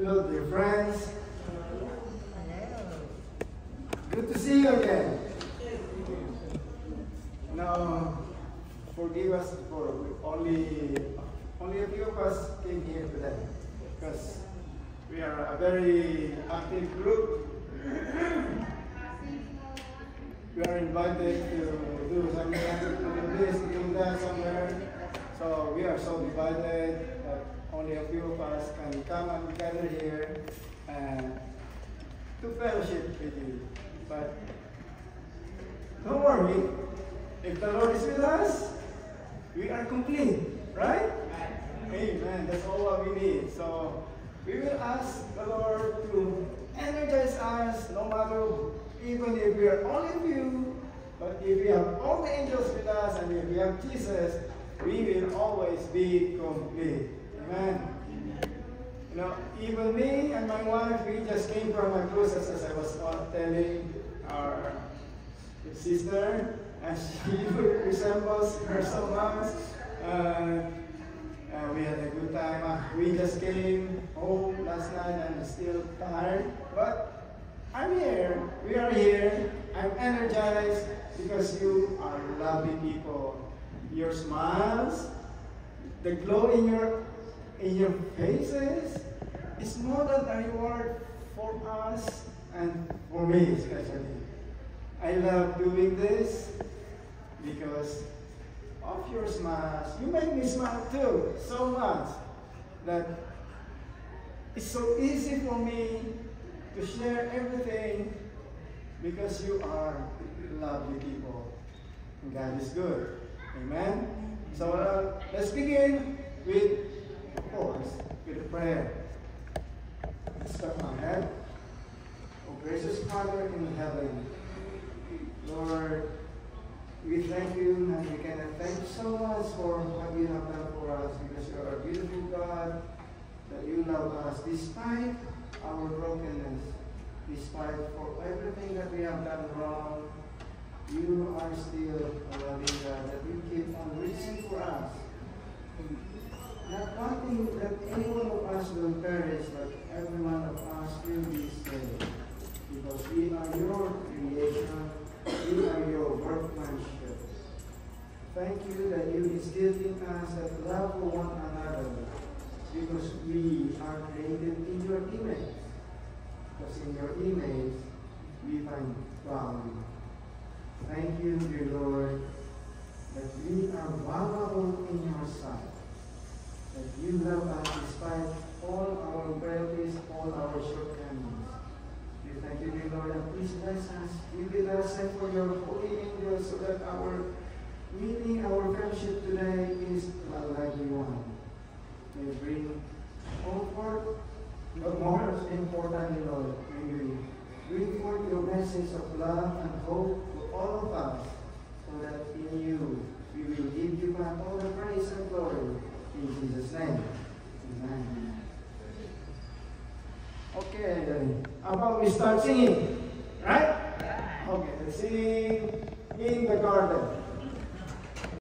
Hello, dear friends. Good to see you again. Now, forgive us for only a few of us came here today because we are a very active group. We are invited to do something, to do this, to do that somewhere. So we are so divided that only a few of us can come and gather here and to fellowship with you. But don't worry, if the Lord is with us, we are complete, right? Amen. That's all what we need. So we will ask the Lord to energize us, no matter, even if we are only few, but if we have all the angels with us and if we have Jesus, we will always be complete. Amen. You know, even me and my wife, we just came from a cruise, as I was telling our sister, and she resembles her so much. We had a good time. We just came home last night and still tired, but I'm here. We are here. I'm energized because you are lovely people. Your smiles, the glow in your faces is more than a reward for us and for me especially. I love doing this because of your smiles. You make me smile too, so much that it's so easy for me to share everything because you are lovely people. And God is good. Amen? So let's begin with, of course, with a prayer. Let's start my head. Oh, gracious Father in heaven, Lord, we thank you and we cannot thank you so much for what you have done for us because you are a beautiful God, that you love us despite our brokenness, despite for everything that we have done wrong. You are still a loving God, that you keep on reaching for us. Not wanting that any one of us will perish, but every one of us will be saved. Because we are your creation, we are your workmanship. Thank you that you instilled in us that love for one another, because we are created in your image. Because in your image, we find value. Thank you, dear Lord, that we are valuable in your sight. That you love us despite all our frailties, all our shortcomings. We thank you, dear Lord, and please bless us. Be with us and for your holy angels so that our meeting, our fellowship today is a lively one. May bring comfort, but more importantly, Lord, may we bring forth your message of love and hope to all of us, so that in you we will give you back all the praise and glory. In Jesus' name. Amen. Okay, how about we start singing? Right? Okay, let's sing In the Garden.